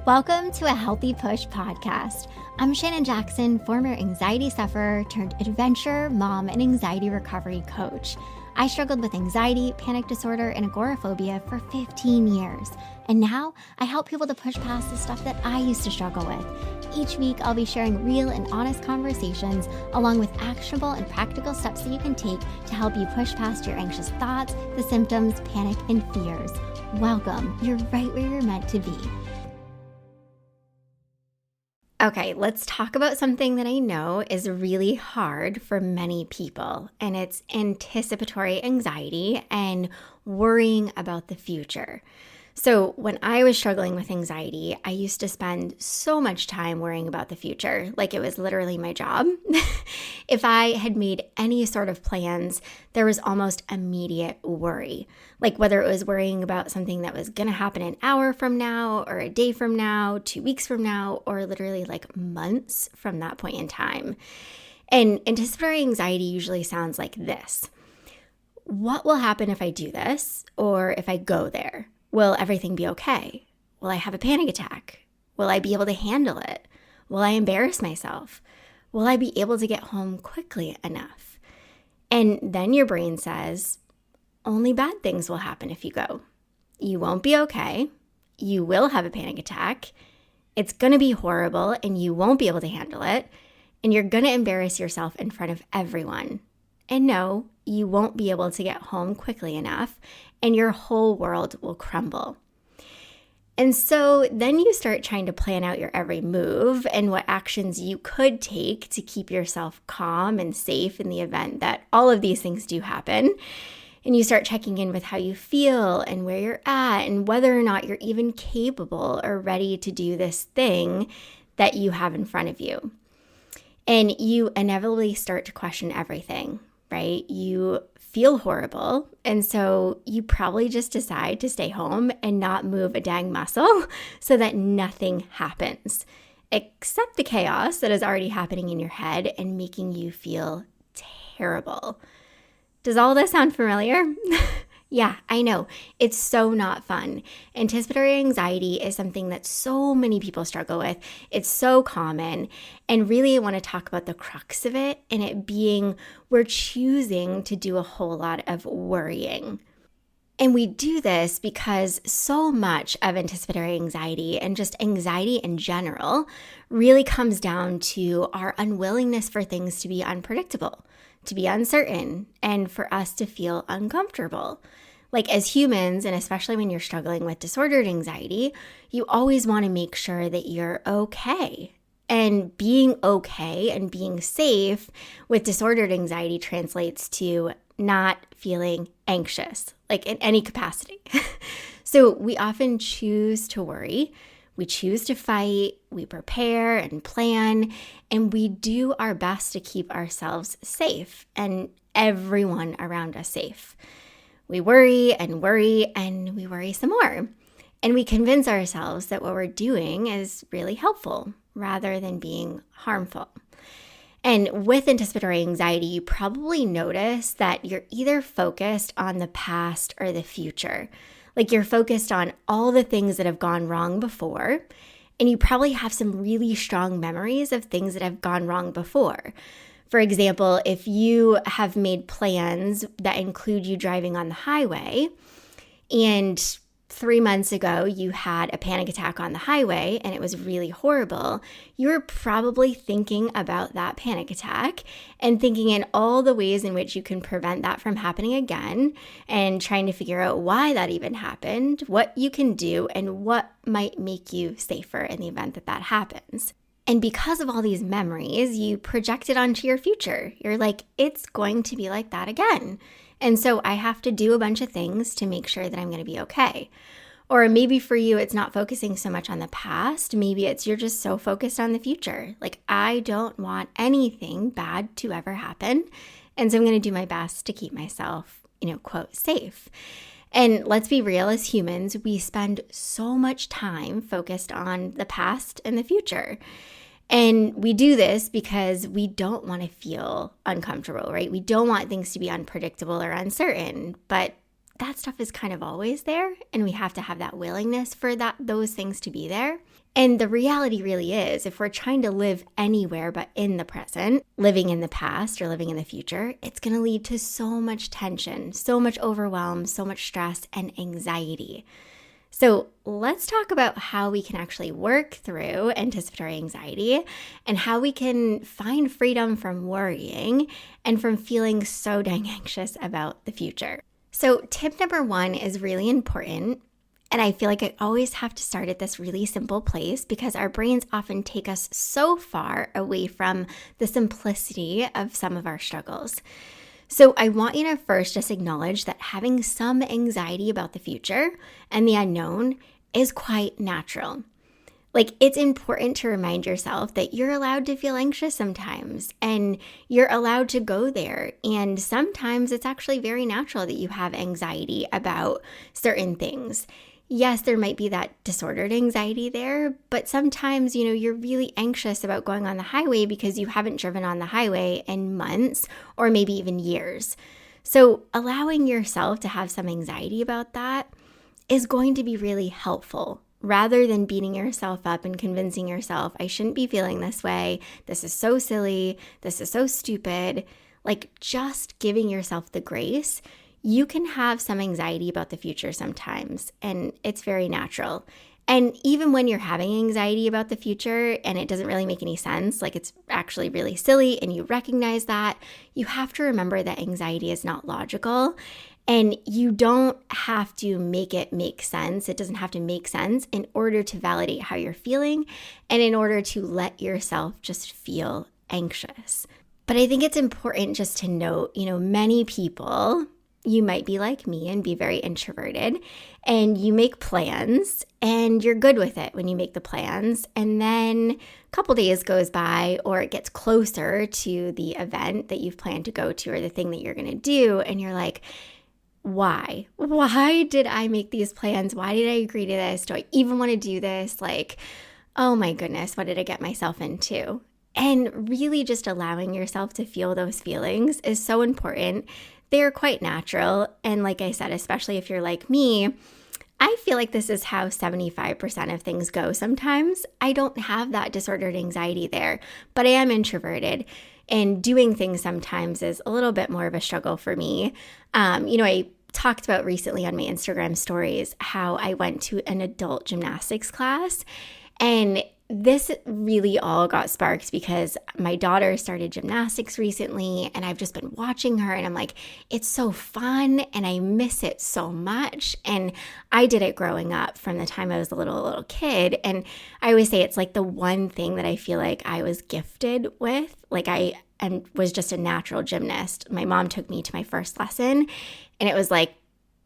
Welcome to a Healthy Push podcast. I'm Shannon Jackson, former anxiety sufferer turned adventure, mom, and anxiety recovery coach. I struggled with anxiety, panic disorder, and agoraphobia for 15 years. And now I help people to push past the stuff that I used to struggle with. Each week, I'll be sharing real and honest conversations along with actionable and practical steps that you can take to help you push past your anxious thoughts, the symptoms, panic, and fears. Welcome. You're right where you're meant to be. Okay, let's talk about something that I know is really hard for many people, and it's anticipatory anxiety and worrying about the future. So when I was struggling with anxiety, I used to spend so much time worrying about the future, like it was literally my job. If I had made any sort of plans, there was almost immediate worry, like whether it was worrying about something that was going to happen an hour from now or a day from now, 2 weeks from now, or literally like months from that point in time. And anticipatory anxiety usually sounds like this. What will happen if I do this or if I go there? Will everything be okay? Will I have a panic attack? Will I be able to handle it? Will I embarrass myself? Will I be able to get home quickly enough? And then your brain says, only bad things will happen if you go. You won't be okay. You will have a panic attack. It's going to be horrible and you won't be able to handle it. And you're going to embarrass yourself in front of everyone. And no, you won't be able to get home quickly enough, and your whole world will crumble. And so then you start trying to plan out your every move and what actions you could take to keep yourself calm and safe in the event that all of these things do happen. And you start checking in with how you feel and where you're at and whether or not you're even capable or ready to do this thing that you have in front of you. And you inevitably start to question everything, right? You feel horrible. And so you probably just decide to stay home and not move a dang muscle so that nothing happens, except the chaos that is already happening in your head and making you feel terrible. Does all this sound familiar? Yeah, I know. It's so not fun. Anticipatory anxiety is something that so many people struggle with. It's so common. And really, I want to talk about the crux of it and it being we're choosing to do a whole lot of worrying. And we do this because so much of anticipatory anxiety and just anxiety in general really comes down to our unwillingness for things to be unpredictable, to be uncertain, and for us to feel uncomfortable. Like as humans, and especially when you're struggling with disordered anxiety, you always want to make sure that you're okay. And being okay and being safe with disordered anxiety translates to not feeling anxious, like in any capacity. So we often choose to worry, we choose to fight, we prepare and plan, and we do our best to keep ourselves safe and everyone around us safe. We worry and we worry some more. And we convince ourselves that what we're doing is really helpful rather than being harmful. And with anticipatory anxiety, you probably notice that you're either focused on the past or the future. Like you're focused on all the things that have gone wrong before, and you probably have some really strong memories of things that have gone wrong before. For example, if you have made plans that include you driving on the highway, and 3 months ago you had a panic attack on the highway and it was really horrible, you're probably thinking about that panic attack and thinking in all the ways in which you can prevent that from happening again and trying to figure out why that even happened, what you can do, and what might make you safer in the event that that happens. And because of all these memories, you project it onto your future. You're like, it's going to be like that again. And so I have to do a bunch of things to make sure that I'm going to be okay. Or maybe for you, it's not focusing so much on the past. Maybe it's you're just so focused on the future. Like, I don't want anything bad to ever happen. And so I'm going to do my best to keep myself, quote, safe. And let's be real, as humans, we spend so much time focused on the past and the future. And we do this because we don't want to feel uncomfortable, right? We don't want things to be unpredictable or uncertain. But that stuff is kind of always there, and we have to have that willingness for those things to be there. And the reality really is, if we're trying to live anywhere but in the present, living in the past or living in the future, it's going to lead to so much tension, so much overwhelm, so much stress and anxiety. So let's talk about how we can actually work through anticipatory anxiety and how we can find freedom from worrying and from feeling so dang anxious about the future. So tip number 1 is really important. And I feel like I always have to start at this really simple place because our brains often take us so far away from the simplicity of some of our struggles. So I want you to first just acknowledge that having some anxiety about the future and the unknown is quite natural. Like, it's important to remind yourself that you're allowed to feel anxious sometimes and you're allowed to go there. And sometimes it's actually very natural that you have anxiety about certain things. Yes, there might be that disordered anxiety there, but sometimes, you're really anxious about going on the highway because you haven't driven on the highway in months or maybe even years. So allowing yourself to have some anxiety about that is going to be really helpful rather than beating yourself up and convincing yourself, I shouldn't be feeling this way. This is so silly. This is so stupid. Like, just giving yourself the grace. You can have some anxiety about the future sometimes, and it's very natural. And even when you're having anxiety about the future and it doesn't really make any sense, like it's actually really silly and you recognize that, you have to remember that anxiety is not logical and you don't have to make it make sense. It doesn't have to make sense in order to validate how you're feeling and in order to let yourself just feel anxious. But I think it's important just to note, many people, you might be like me and be very introverted and you make plans and you're good with it when you make the plans. And then a couple days goes by or it gets closer to the event that you've planned to go to or the thing that you're going to do. And you're like, why? Why did I make these plans? Why did I agree to this? Do I even want to do this? Like, oh my goodness, what did I get myself into? And really just allowing yourself to feel those feelings is so important. They're quite natural. And like I said, especially if you're like me, I feel like this is how 75% of things go sometimes. I don't have that disordered anxiety there, but I am introverted. And doing things sometimes is a little bit more of a struggle for me. I talked about recently on my Instagram stories how I went to an adult gymnastics class. And this really all got sparked because my daughter started gymnastics recently and I've just been watching her and I'm like, it's so fun and I miss it so much. And I did it growing up from the time I was a little kid. And I always say it's like the one thing that I feel like I was gifted with. Like I was just a natural gymnast. My mom took me to my first lesson and it was like,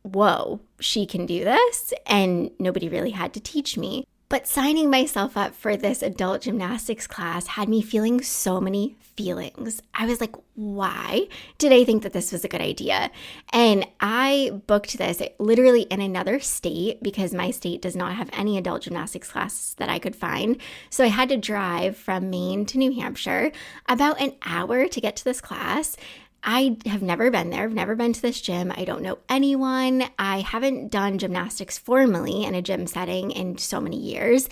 whoa, she can do this. And nobody really had to teach me. But signing myself up for this adult gymnastics class had me feeling so many feelings. I was like, why did I think that this was a good idea? And I booked this literally in another state because my state does not have any adult gymnastics classes that I could find. So I had to drive from Maine to New Hampshire about an hour to get to this class. I have never been there. I've never been to this gym. I don't know anyone. I haven't done gymnastics formally in a gym setting in so many years.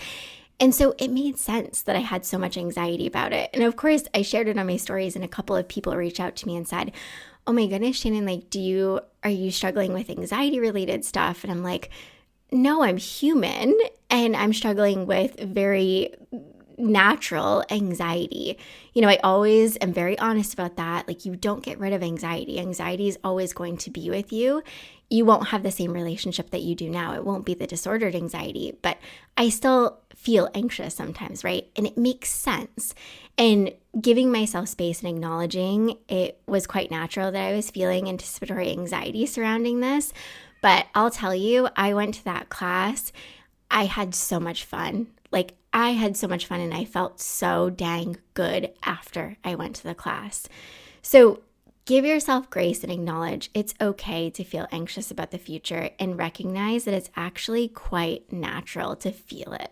And so it made sense that I had so much anxiety about it. And of course, I shared it on my stories and a couple of people reached out to me and said, oh my goodness, Shannon, like, are you struggling with anxiety related stuff? And I'm like, no, I'm human and I'm struggling with very natural anxiety. I always am very honest about that. Like, you don't get rid of anxiety. Anxiety is always going to be with you. You won't have the same relationship that you do now. It won't be the disordered anxiety, but I still feel anxious sometimes, right? And it makes sense. And giving myself space and acknowledging it was quite natural that I was feeling anticipatory anxiety surrounding this. But I'll tell you, I went to that class. I had so much fun. Like, I had so much fun and I felt so dang good after I went to the class. So give yourself grace and acknowledge it's okay to feel anxious about the future and recognize that it's actually quite natural to feel it.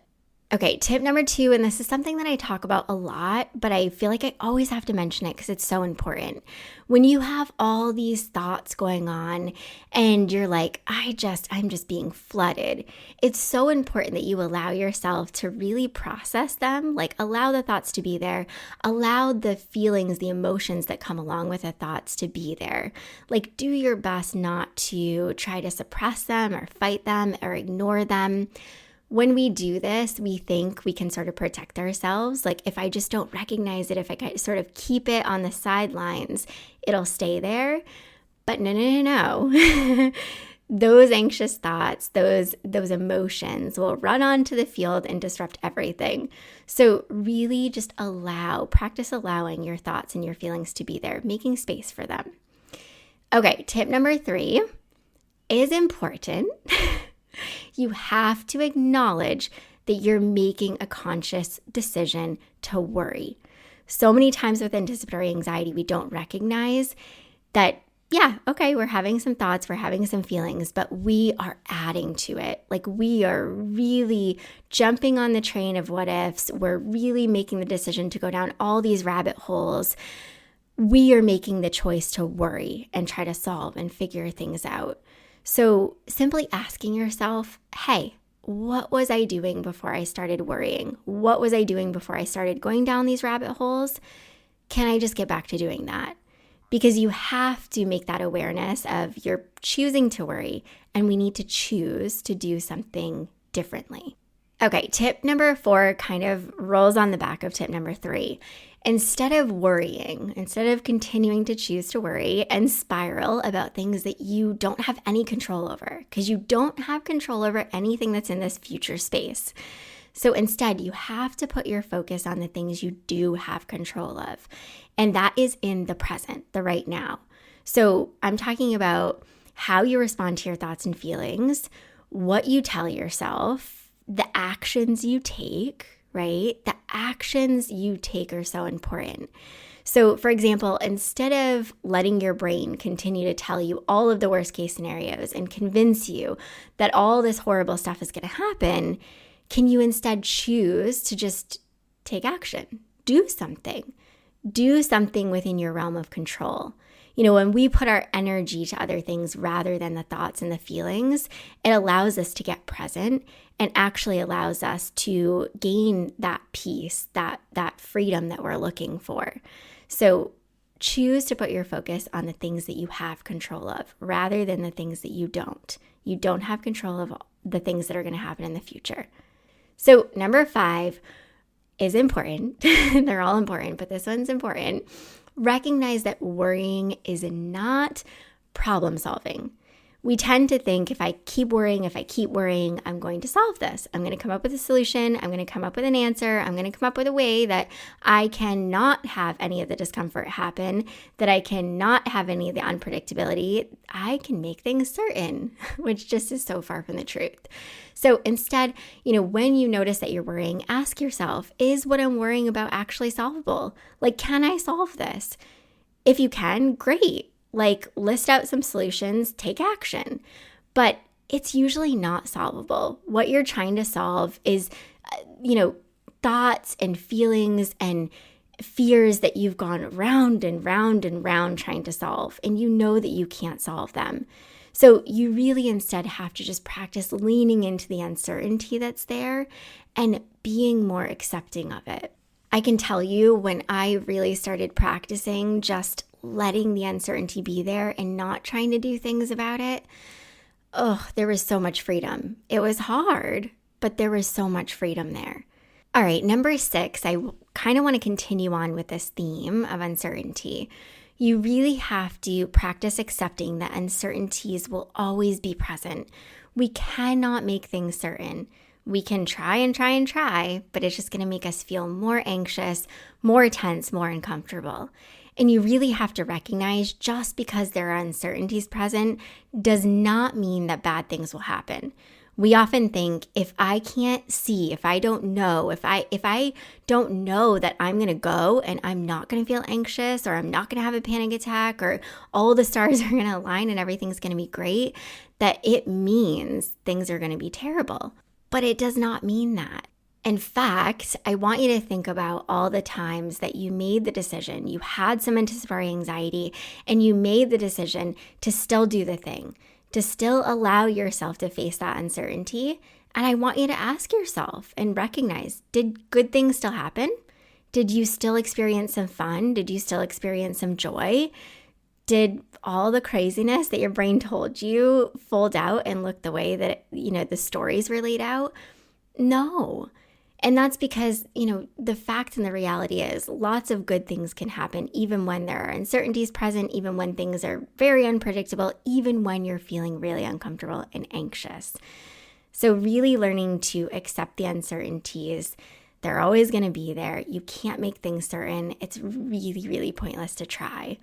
Okay, tip number 2, and this is something that I talk about a lot, but I feel like I always have to mention it because it's so important. When you have all these thoughts going on and you're like, I'm just being flooded, it's so important that you allow yourself to really process them, like allow the thoughts to be there, allow the feelings, the emotions that come along with the thoughts to be there. Like, do your best not to try to suppress them or fight them or ignore them. When we do this, we think we can sort of protect ourselves. Like, if I just don't recognize it, if I sort of keep it on the sidelines, it'll stay there. But no. Those anxious thoughts, those emotions will run onto the field and disrupt everything. So really just practice allowing your thoughts and your feelings to be there, making space for them. Okay, tip number 3 is important. You have to acknowledge that you're making a conscious decision to worry. So many times with anticipatory anxiety, we don't recognize that, yeah, okay, we're having some thoughts, we're having some feelings, but we are adding to it. Like, we are really jumping on the train of what ifs. We're really making the decision to go down all these rabbit holes. We are making the choice to worry and try to solve and figure things out. So simply asking yourself, hey, what was I doing before I started worrying? What was I doing before I started going down these rabbit holes? Can I just get back to doing that? Because you have to make that awareness of you're choosing to worry, and we need to choose to do something differently. Okay, tip number 4 kind of rolls on the back of tip number 3. Instead of continuing to choose to worry and spiral about things that you don't have any control over, because you don't have control over anything that's in this future space. So instead, you have to put your focus on the things you do have control of. And that is in the present, the right now. So I'm talking about how you respond to your thoughts and feelings, what you tell yourself, the actions you take, right? The actions you take are so important. So, for example, instead of letting your brain continue to tell you all of the worst case scenarios and convince you that all this horrible stuff is going to happen, can you instead choose to just take action? Do something within your realm of control. You know, when we put our energy to other things rather than the thoughts and the feelings, it allows us to get present and actually allows us to gain that peace, that freedom that we're looking for. So choose to put your focus on the things that you have control of rather than the things that you don't. You don't have control of the things that are going to happen in the future. So number 5 is important. They're all important, but this one's important. Recognize that worrying is not problem solving. We tend to think if I keep worrying, I'm going to solve this. I'm going to come up with a solution. I'm going to come up with an answer. I'm going to come up with a way that I cannot have any of the discomfort happen, that I cannot have any of the unpredictability. I can make things certain, which just is so far from the truth. So instead, when you notice that you're worrying, ask yourself, is what I'm worrying about actually solvable? Like, can I solve this? If you can, great. Like, list out some solutions, take action. But it's usually not solvable. What you're trying to solve is, thoughts and feelings and fears that you've gone round and round and round trying to solve, and you know that you can't solve them. So you really instead have to just practice leaning into the uncertainty that's there and being more accepting of it. I can tell you when I really started practicing just letting the uncertainty be there and not trying to do things about it, there was so much freedom. It was hard, but there was so much freedom there. All right, number 6, I kind of want to continue on with this theme of uncertainty. You really have to practice accepting that uncertainties will always be present. We cannot make things certain. We can try and try and try, but it's just going to make us feel more anxious, more tense, more uncomfortable. And you really have to recognize just because there are uncertainties present does not mean that bad things will happen. We often think if I can't see, if I don't know, if I don't know that I'm going to go and I'm not going to feel anxious or I'm not going to have a panic attack or all the stars are going to align and everything's going to be great, that it means things are going to be terrible. But it does not mean that. In fact, I want you to think about all the times that you made the decision, you had some anticipatory anxiety, and you made the decision to still do the thing, to still allow yourself to face that uncertainty. And I want you to ask yourself and recognize, did good things still happen? Did you still experience some fun? Did you still experience some joy? Did all the craziness that your brain told you fold out and look the way that, the stories were laid out? No. And that's because, the fact and the reality is lots of good things can happen even when there are uncertainties present, even when things are very unpredictable, even when you're feeling really uncomfortable and anxious. So really learning to accept the uncertainties. They're always going to be there. You can't make things certain. It's really, really pointless to try.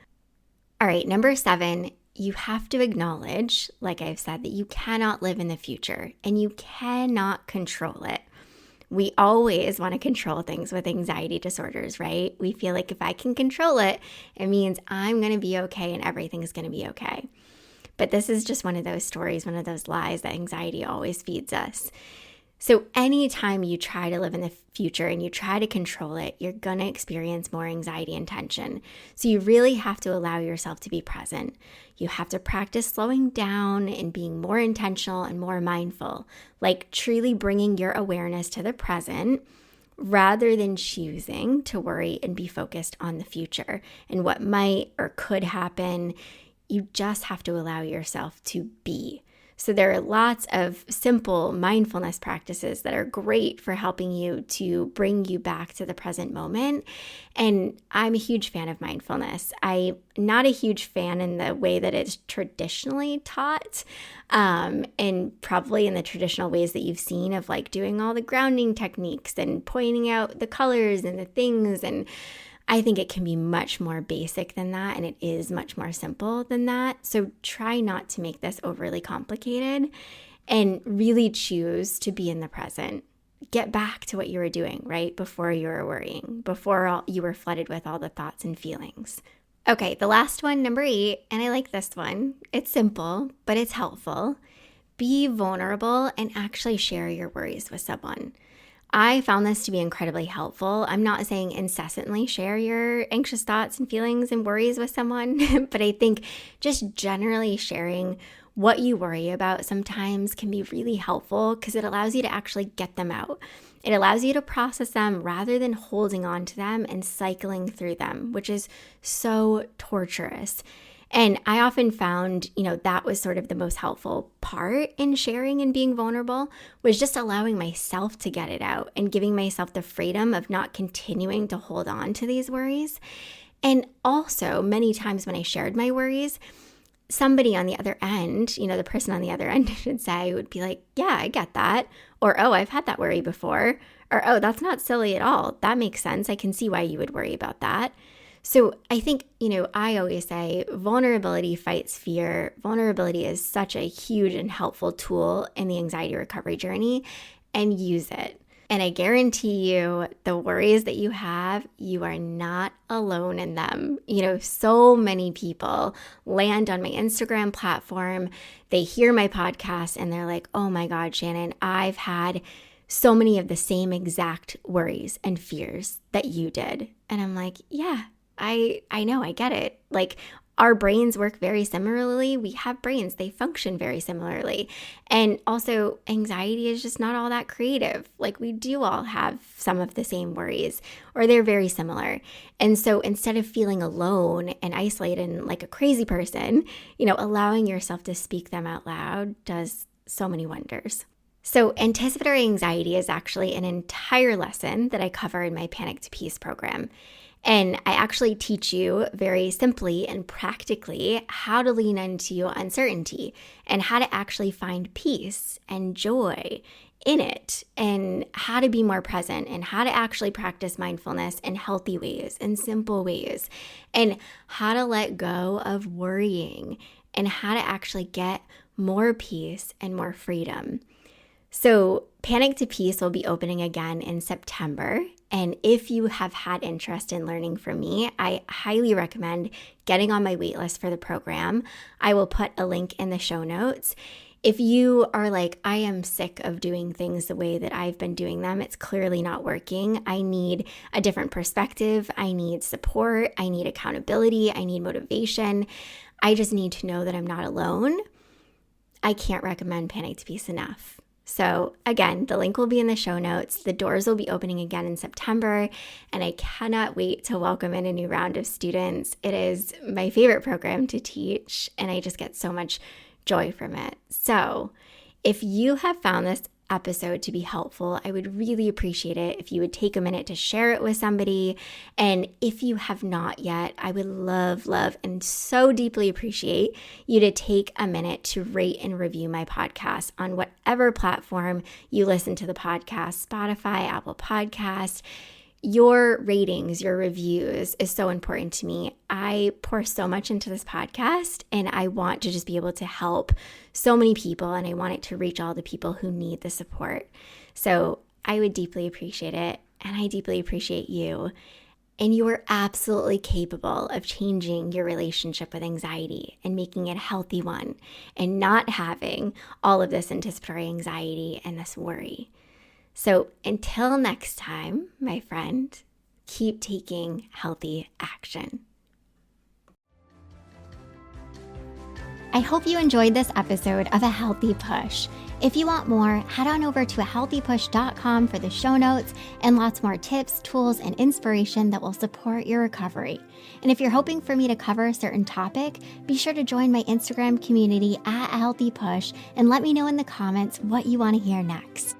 All right, number 7, you have to acknowledge, like I've said, that you cannot live in the future and you cannot control it. We always want to control things with anxiety disorders, right? We feel like if I can control it, it means I'm going to be okay and everything's going to be okay. But this is just one of those stories, one of those lies that anxiety always feeds us. So anytime you try to live in the future and you try to control it, you're going to experience more anxiety and tension. So you really have to allow yourself to be present. You have to practice slowing down and being more intentional and more mindful, like truly bringing your awareness to the present rather than choosing to worry and be focused on the future and what might or could happen. You just have to allow yourself to be. So there are lots of simple mindfulness practices that are great for helping you to bring you back to the present moment. And I'm a huge fan of mindfulness. I'm not a huge fan in the way that it's traditionally taught, and probably in the traditional ways that you've seen of like doing all the grounding techniques and pointing out the colors and the things. And I think it can be much more basic than that, and it is much more simple than that. So try not to make this overly complicated and really choose to be in the present. Get back to what you were doing right before you were worrying, before you were flooded with all the thoughts and feelings. Okay, the last one, number 8, and I like this one. It's simple, but it's helpful. Be vulnerable and actually share your worries with someone. I found this to be incredibly helpful. I'm not saying incessantly share your anxious thoughts and feelings and worries with someone, but I think just generally sharing what you worry about sometimes can be really helpful because it allows you to actually get them out. It allows you to process them rather than holding on to them and cycling through them, which is so torturous. And I often found, that was sort of the most helpful part in sharing and being vulnerable was just allowing myself to get it out and giving myself the freedom of not continuing to hold on to these worries. And also many times when I shared my worries, somebody on the other end, the person on the other end, I should say, would be like, yeah, I get that. Or, oh, I've had that worry before. Or, oh, that's not silly at all. That makes sense. I can see why you would worry about that. So I think, I always say vulnerability fights fear. Vulnerability is such a huge and helpful tool in the anxiety recovery journey, and use it. And I guarantee you the worries that you have, you are not alone in them. So many people land on my Instagram platform, they hear my podcast and they're like, oh my God, Shannon, I've had so many of the same exact worries and fears that you did. And I'm like, yeah, I know, I get it. Like our brains work very similarly. We have brains, they function very similarly. And also anxiety is just not all that creative. Like we do all have some of the same worries or they're very similar. And so instead of feeling alone and isolated and like a crazy person, allowing yourself to speak them out loud does so many wonders. So anticipatory anxiety is actually an entire lesson that I cover in my Panic to Peace program. And I actually teach you very simply and practically how to lean into uncertainty and how to actually find peace and joy in it and how to be more present and how to actually practice mindfulness in healthy ways and simple ways and how to let go of worrying and how to actually get more peace and more freedom. So Panic to Peace will be opening again in September. And if you have had interest in learning from me, I highly recommend getting on my waitlist for the program. I will put a link in the show notes. If you are like, I am sick of doing things the way that I've been doing them, it's clearly not working. I need a different perspective. I need support. I need accountability. I need motivation. I just need to know that I'm not alone. I can't recommend Panic to Peace enough. So again, the link will be in the show notes. The doors will be opening again in September, and I cannot wait to welcome in a new round of students. It is my favorite program to teach, and I just get so much joy from it. So if you have found this episode to be helpful, I would really appreciate it if you would take a minute to share it with somebody. And if you have not yet, I would love, and so deeply appreciate you to take a minute to rate and review my podcast on whatever platform you listen to the podcast, Spotify, Apple Podcasts. Your ratings, your reviews is so important to me. I pour so much into this podcast, and I want to just be able to help so many people, and I want it to reach all the people who need the support. So I would deeply appreciate it, and I deeply appreciate you. And you are absolutely capable of changing your relationship with anxiety and making it a healthy one, and not having all of this anticipatory anxiety and this worry. So until next time, my friend, keep taking healthy action. I hope you enjoyed this episode of A Healthy Push. If you want more, head on over to ahealthypush.com for the show notes and lots more tips, tools, and inspiration that will support your recovery. And if you're hoping for me to cover a certain topic, be sure to join my Instagram community at A Healthy Push and let me know in the comments what you want to hear next.